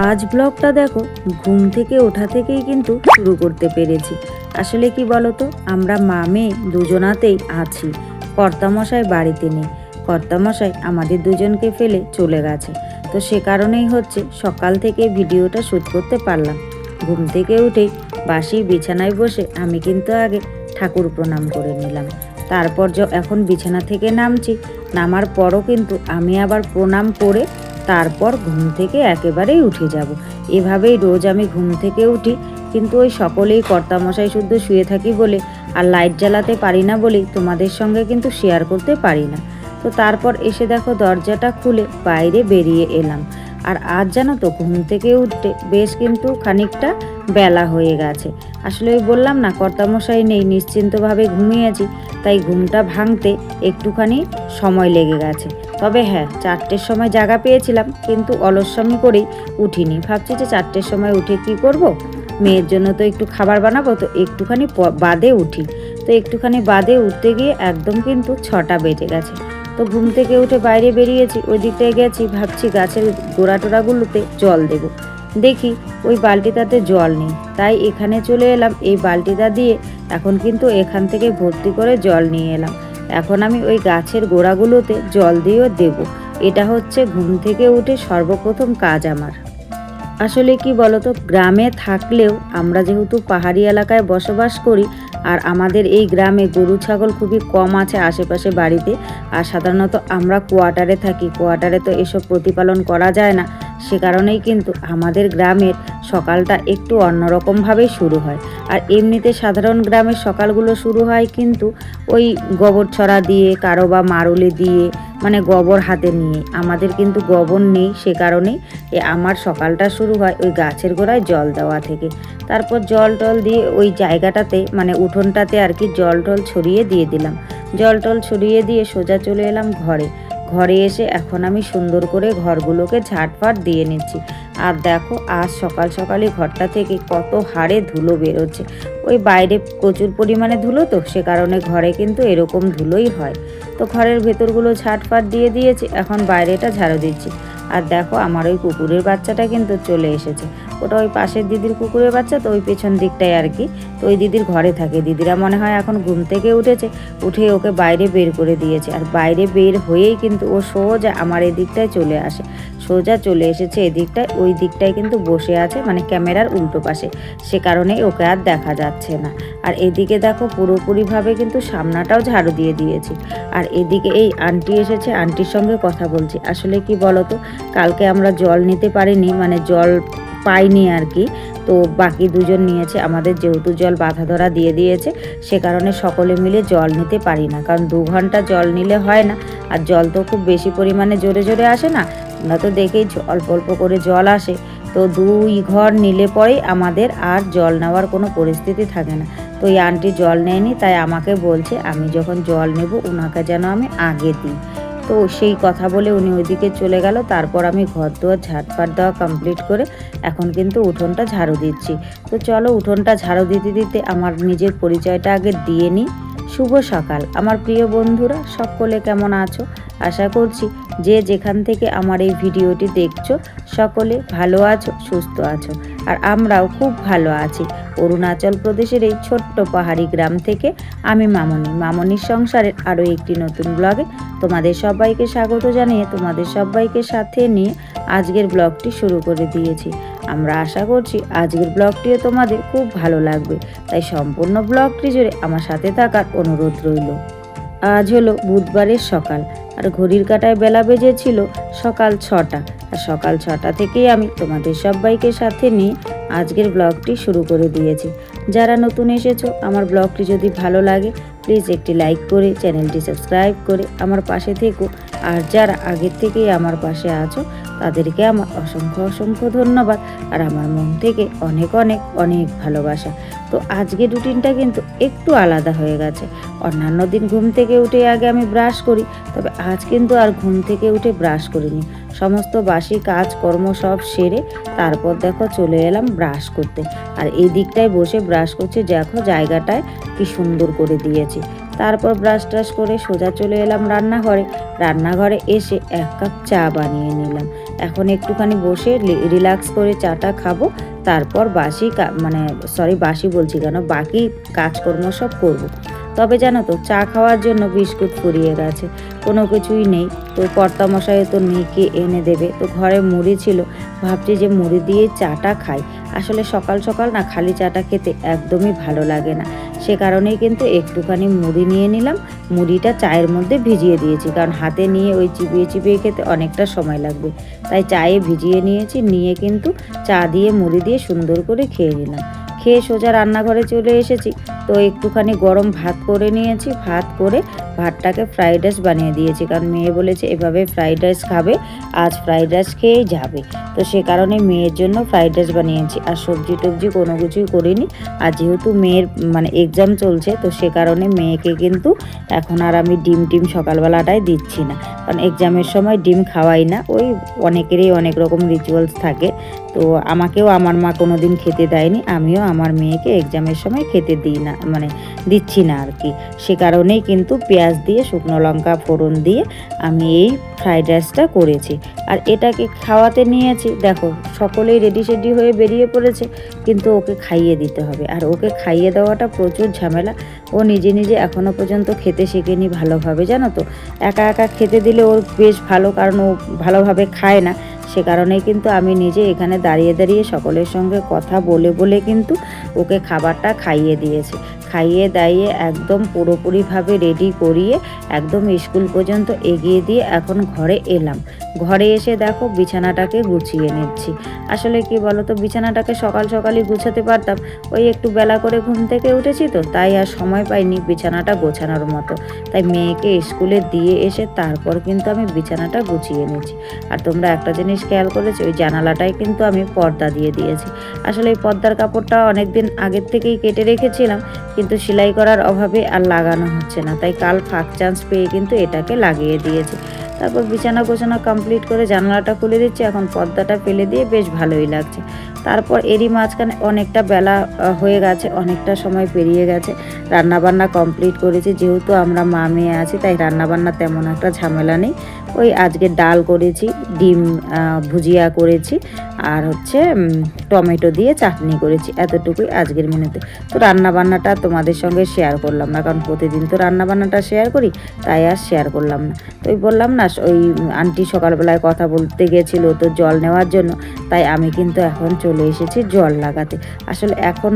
আজ ব্লগটা দেখো ঘুম থেকে ওঠা থেকেই কিন্তু শুরু করতে পেরেছি। আসলে কি বলতো, আমরা মা মেয়ে দুজনাতেই আছি। কর্তামশাই বাড়িতে নেই, কর্তামশাই আমাদের দুজনকে ফেলে চলে গেছে। তো সে কারণেই হচ্ছে সকাল থেকে ভিডিওটা শ্যুট করতে পারলাম। ঘুম থেকে উঠেই বাসি বিছানায় বসে আমি কিন্তু আগে ঠাকুর প্রণাম করে নিলাম। তারপর এখন বিছানা থেকে নামছি, নামার পরও কিন্তু আমি আবার প্রণাম করে তারপর ঘুম থেকে একেবারেই উঠে যাব। এভাবেই রোজ আমি ঘুম থেকে উঠি, কিন্তু ওই সকলেই কর্তামশাই শুদ্ধ শুয়ে থাকি বলে আর লাইট জ্বালাতে পারি না বলেই তোমাদের সঙ্গে কিন্তু শেয়ার করতে পারি না। তো তারপর এসে দেখো দরজাটা খুলে বাইরে বেরিয়ে এলাম। আর আজ জানো তো ঘুম থেকে উঠতে বেশ কিন্তু খানিকটা বেলা হয়ে গেছে। আসলে ওই বললাম না, কর্তামশাই নেই, নিশ্চিন্তভাবে ঘুমিয়েছি, তাই ঘুমটা ভাঙতে একটুখানি সময় লেগে গেছে। তবে হ্যাঁ, 4টের সময় জাগা পেয়েছিলাম, কিন্তু অলস্যামি করেই উঠিনি। ভাবছি যে 4টের সময় উঠে কি করব, মেয়ের জন্য তো একটু খাবার বানাবো, তো একটুখানি বাদে উঠি। তো একটুখানি বাদে উঠতে গিয়ে একদম কিন্তু 6টা বেজে গেছে। তো ঘুম থেকে উঠে বাইরে বেরিয়েছি, ওই দিকটায় গেছি, ভাবছি গাছের গোড়া টোড়াগুলোতে জল দেব। দেখি ওই বালতিটাতে জল নেই, তাই এখানে চলে এলাম। এই বালতিটা দিয়ে এখন কিন্তু এখান থেকে ভর্তি করে জল নিয়ে এলাম। এখন আমি ওই গাছের গোড়াগুলোতে জল দিয়েও দেব। এটা হচ্ছে ঘুম থেকে উঠে সর্বপ্রথম কাজ আমার। আসলে কি বলতো, গ্রামে থাকলেও আমরা যেহেতু পাহাড়ি এলাকায় বসবাস করি, আর আমাদের এই গ্রামে গরু ছাগল খুবই কম আছে আশেপাশে বাড়িতে, আর সাধারণত আমরা কোয়ার্টারে থাকি। কোয়ার্টারে তো এসব প্রতিপালন করা যায় না, সে কারণেই কিন্তু আমাদের গ্রামের সকালটা একটু অন্যরকমভাবেই শুরু হয়। আর এমনিতে সাধারণ গ্রামের সকালগুলো শুরু হয় কিন্তু ওই গোবর ছড়া দিয়ে, কারো বা মারুলি দিয়ে, মানে গোবর হাতে নিয়ে। আমাদের কিন্তু গোবর নেই, সে কারণেই আমার সকালটা শুরু হয় ওই গাছের গোড়ায় জল দেওয়া থেকে। তারপর জল টল দিয়ে ওই জায়গাটাতে, মানে উঠোনটাতে আর কি, জল টল ছড়িয়ে দিয়ে দিলাম। জল টল ছড়িয়ে দিয়ে সোজা চলে এলাম ঘরে। ঘরে এসে এখন আমি সুন্দর করে ঘরগুলোকে ঝাঁটফাট দিয়ে নিচ্ছি। আর দেখো আজ সকাল সকালই ঘরটা থেকে কত হারে ধুলো বেরোচ্ছে। ওই বাইরে প্রচুর পরিমাণে ধুলো, তো সে কারণে ঘরে কিন্তু এরকম ধুলোই হয়। তো ঘরের ভেতরগুলো ঝাঁটফাট দিয়ে দিয়েছি, এখন বাইরেটা ঝাড়ু দিচ্ছি। আর দেখো আমার ওই কুকুরের বাচ্চাটা কিন্তু চলে এসেছে। ওটা ওই পাশের দিদির কুকুরের বাচ্চা, তো ওই পেছন দিকটায় আর কি। তো ওই দিদির ঘরে থাকে। দিদিরা মনে হয় এখন ঘুম থেকে উঠেছে, উঠে ওকে বাইরে বের করে দিয়েছে। আর বাইরে বের হয়েই কিন্তু ও সোজা আমার এদিকটায় চলে আসে, সোজা চলে এসেছে এদিকটায়। ওই দিকটায় কিন্তু বসে আছে, মানে ক্যামেরার উল্টো পাশে, সে কারণেই ওকে আর দেখা যাচ্ছে না। আর এদিকে দেখো পুরোপুরিভাবে কিন্তু সামনাটাও ঝাড়ু দিয়ে দিয়েছি। আর এদিকে এই আন্টি এসেছে, আন্টির সঙ্গে কথা বলছি। আসলে কি বলতো, কালকে আমরা জল নিতে পারিনি, মানে জল পাইনি আর কি। তো বাকি দুজন নিয়েছে, আমাদের যেহেতু জল বাধা ধরা দিয়ে দিয়েছে, সে কারণে সকলে মিলে জল নিতে পারি না। কারণ 2 ঘন্টা জল নিলে হয় না, আর জল তো খুব বেশি পরিমাণে জোরে জোরে আসে না, তোমরা তো দেখেই অল্প অল্প করে জল আসে। তো 2 ঘর নিলে পরেই আমাদের আর জল নেওয়ার কোনো পরিস্থিতি থাকে না। তো এই আন্টি জল নেয়নি, তাই আমাকে বলছে আমি যখন জল নেব ওনাকে যেন আমি আগে দিই। তো সেই কথা বলে উনি ওইদিকে চলে গেল। তারপর আমি ঘর দুয়ার ঝাড়ফাট দেওয়া কমপ্লিট করে এখন কিন্তু উঠোনটা ঝাড়ু দিচ্ছি। তো চলো উঠোনটা ঝাড়ু দিতে দিতে আমার নিজের পরিচয়টা আগে দিয়ে নিই। শুভ সকাল আমার প্রিয় বন্ধুরা, সকলে কেমন আছো? আশা করছি যে যেখান থেকে আমার এই ভিডিওটি দেখছো সকলে ভালো আছো, সুস্থ আছো। আর আমরাও খুব ভালো আছি। অরুণাচল প্রদেশের এই ছোট্ট পাহাড়ি গ্রাম থেকে আমি মামনির সংসারের আরও একটি নতুন ব্লগে তোমাদের সবাইকে স্বাগত জানিয়ে তোমাদের সবাইকে সাথে নিয়ে আজকের ব্লগটি শুরু করে দিয়েছি। আমরা আশা করছি আজকের ব্লগটিও তোমাদের খুব ভালো লাগবে, তাই সম্পূর্ণ ব্লগটি জুড়ে আমার সাথে থাকার অনুরোধ রইল। আজ হলো বুধবারের সকাল, আর ঘড়ির কাঁটায় বেলা বেজেছিল সকাল 6টা। আর সকাল 6টা থেকেই আমি তোমাদের সবাইকে সাথে নিয়ে আজকের ব্লগটি শুরু করে দিয়েছি। যারা নতুন এসেছো, আমার ব্লগটি যদি ভালো লাগে প্লিজ একটি লাইক করে চ্যানেলটি সাবস্ক্রাইব করে আমার পাশে থেকো। আর যারা আগের থেকেই আমার পাশে আছো তাদেরকে আমার অসংখ্য অসংখ্য ধন্যবাদ, আর আমার মন থেকে অনেক অনেক অনেক ভালোবাসা। তো আজকের রুটিনটা কিন্তু একটু আলাদা হয়ে গেছে। অন্যান্য দিন ঘুম থেকে উঠে আগে আমি ব্রাশ করি, তবে আজ কিন্তু আর ঘুম থেকে উঠে ব্রাশ করিনি। সমস্ত বাসি কাজকর্ম সব সেরে তারপর দেখো চলে এলাম ব্রাশ করতে। আর এই দিকটায় বসে ব্রাশ করছি, দেখো জায়গাটায় কি সুন্দর করে দিয়েছি। তারপর ব্রাশ ট্রাশ করে সোজা চলে এলাম রান্নাঘরে এসে 1 কাপ চা বানিয়ে নিলাম। এখন একটুখানি বসে রিল্যাক্স করে চাটা খাবো, তারপর বাসি বলছি কেন, বাকি কাজকর্ম সব করব। তবে জানো তো, চা খাওয়ার জন্য বিস্কুট ফুরিয়ে গেছে, কোনো কিছুই নেই। তো কর্তামশাই তো মেয়েকে এনে দেবে, তো ঘরে মুড়ি ছিল, ভাবছি যে মুড়ি দিয়ে চাটা খাই। আসলে সকাল সকাল না খালি চাটা খেতে একদমই ভালো লাগে না, সে কারণেই কিন্তু একটুখানি মুড়ি নিয়ে নিলাম। মুড়িটা চায়ের মধ্যে ভিজিয়ে দিয়েছি, কারণ হাতে নিয়ে ওই চিবিয়ে চিবিয়ে খেতে অনেকটা সময় লাগবে, তাই চায়ে ভিজিয়ে নিয়েছি। নিয়ে কিন্তু চা দিয়ে মুড়ি দিয়ে সুন্দর করে খেয়ে নিলাম। খেয়ে সোজা রান্নাঘরে চলে এসেছি। তো একটুখানি গরম ভাত করে নিয়েছি, ভাত করে ভাতটাকে ফ্রাইড রাইস বানিয়ে দিয়েছি, কারণ মেয়ে বলেছে এভাবে ফ্রাইড রাইস খাবে, আজ ফ্রাইড রাইস খেয়েই যাবে। তো সে কারণে মেয়ের জন্য ফ্রাইড রাইস বানিয়েছি, আর সবজি টবজি কোনো কিছুই করিনি। আর যেহেতু মেয়ের এক্সাম চলছে, তো সে কারণে মেয়েকে কিন্তু এখন আর আমি ডিম সকালবেলাটায় দিচ্ছি না, কারণ এক্সামের সময় ডিম খাওয়াই না। ওই অনেকেরই অনেক রকম রিচুয়ালস থাকে, তো আমাকেও আমার মা কোনো দিন খেতে দেয়নি, আমিও আমার মেয়েকে এক্সামের সময় খেতে দিই না, দিচ্ছি না আর কি। সে কারণেই কিন্তু পেঁয়াজ দিয়ে শুকনো লঙ্কা ফোড়ন দিয়ে আমি এই ফ্রাইড রাইসটা করেছি। আর এটাকে খাওয়াতে নিয়েছি, দেখো সকলেই রেডি সেডি হয়ে বেরিয়ে পড়েছে, কিন্তু ওকে খাইয়ে দিতে হবে। আর ওকে খাইয়ে দেওয়াটা প্রচুর ঝামেলা, ও নিজে নিজে এখনও পর্যন্ত খেতে শেখেনি ভালোভাবে, জানো তো। একা একা খেতে দিলে ওর বেশ ভালো, কারণ ও ভালোভাবে খায় না। সে কারণেই কিন্তু আমি নিজে এখানে দাঁড়িয়ে দাঁড়িয়ে সকলের সঙ্গে কথা বলে বলে কিন্তু ওকে খাবারটা খাইয়ে দিয়েছি। খাইয়ে দাইয়ে একদম পুরোপুরিভাবে রেডি করিয়ে একদম স্কুল পর্যন্ত এগিয়ে দিয়ে এখন ঘরে এলাম। ঘরে এসে দেখো বিছানাটাকে গুছিয়ে নিচ্ছি। আসলে কি বলো তো, বিছানাটাকে সকাল সকালই গুছাতে পারতাম, ওই একটু বেলা করে ঘুম থেকে উঠেছি, তো তাই আর সময় পাইনি বিছানাটা গোছানোর মতো। তাই মেয়েকে স্কুলে দিয়ে এসে তারপর কিন্তু আমি বিছানাটা গুছিয়ে নিচ্ছি। আর তোমরা একটা জিনিস খেয়াল করেছো, ওই জানালাটায় কিন্তু আমি পর্দা দিয়ে দিয়েছি। আসলে এই পর্দার কাপড়টা অনেক দিন আগের থেকেই কেটে রেখেছিলাম, কিন্তু সেলাই করার অভাবে আর লাগানো হচ্ছে না, তাই কাল ফাঁক চান্স পেয়ে কিন্তু এটাকে লাগিয়ে দিয়েছি। তারপর বিছানা গোছানো কমপ্লিট করে জানালাটা খুলে দিচ্ছি, এখন পর্দাটা ফেলে দিয়ে বেশ ভালোই লাগছে। তারপর এরই মাঝখানে অনেকটা বেলা হয়ে গেছে, অনেকটা সময় পেরিয়ে গেছে। রান্নাবান্না কমপ্লিট করেছি, যেহেতু আমরা মা মেয়ে আছি তাই রান্নাবান্না তেমন একটা ঝামেলা নেই। ওই আজকে ডাল করেছি, ডিম ভুজিয়া করেছি, আর হচ্ছে টমেটো দিয়ে চাটনি করেছি, এতটুকুই আজকের মেনুতে। তো রান্নাবান্নাটা তোমাদের সঙ্গে শেয়ার করলাম না, কারণ প্রতিদিন তো রান্নাবান্নাটা শেয়ার করি, তাই আর শেয়ার করলাম না। তো ওই বললাম না, ওই আন্টি সকালবেলায় কথা বলতে গেছিলো তো জল নেওয়ার জন্য, তাই আমি কিন্তু এখন চলে এসেছি জল লাগাতে। আসলে এখন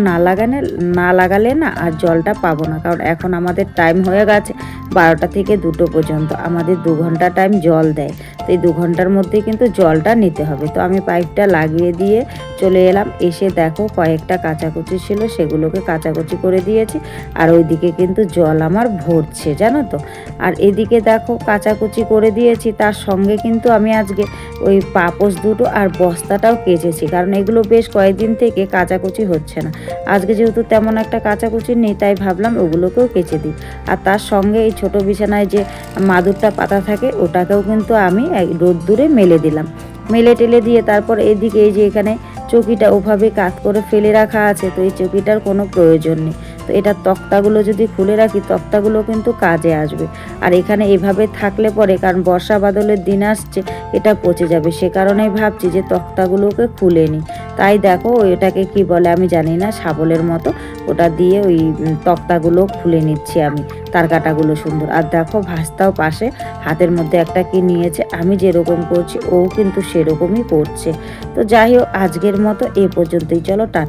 না লাগালে না আর জলটা পাবো না, কারণ এখন আমাদের টাইম হয়ে গেছে 12টা থেকে 2টো পর্যন্ত, আমাদের 2 ঘন্টা টাইম জল দেয়। তো এই 2 ঘন্টার মধ্যে কিন্তু জলটা নিতে হবে। তো আমি পাইপটা লাগিয়ে দিয়ে চলে এলাম। এসে দেখো কয়েকটা কাচাকুচি ছিল, সেগুলোকে কাচাকুচি করে দিয়েছি। আর ওইদিকে কিন্তু জল আমার ভরছে, জানো তো। আর এদিকে দেখো কাচাকুচি করে দিয়েছি, তার সঙ্গে কিন্তু আমি আজকে ওই পাপোশ দুটো আর বস্তাটাও কেচেছি, কারণ এগুলো বেশ কয়েকদিন থেকে কাচাকুচি হচ্ছে না। আজকে যেহেতু তেমন একটা কাচাকুচি নেই, তাই ভাবলাম ওগুলোকেও কেচে দিই। আর তার সঙ্গে এই ছোট বিছানায় যে মাদুরটা পাতা থাকে, ওটাকেও কিন্তু আমি রোদ্দুরে মেলে দিলাম। মেলে টেলে দিয়ে তারপর এদিকে এই যে এখানে চকিটা ওভাবে কাত করে ফেলে রাখা আছে, তো এই চকিটার কোনো প্রয়োজন নেই। তো এটার তক্তাগুলো যদি খুলে রাখি, তক্তাগুলো কিন্তু কাজে আসবে। আর এখানে এভাবে থাকলে পরে, কারণ বর্ষা বাদলের দিন আসছে, এটা পচে যাবে, সে কারণেই ভাবছি যে তক্তাগুলোকে খুলে নিই। তাই দেখো এটাকে কি বলে আমি জানি না, শাবলের মতো, ওটা দিয়ে ওই তক্তাগুলো খুলে নিচ্ছি আমি, তার কাটাগুলো সুন্দর। আর দেখো ভাস্তাও পাশে হাতের মধ্যে একটা কি নিয়েছে, আমি যেরকম করছি ও কিন্তু সেরকমই করছে। তো যাই হোক, আজকের মতো এ পর্যন্তই, চলো টাটা।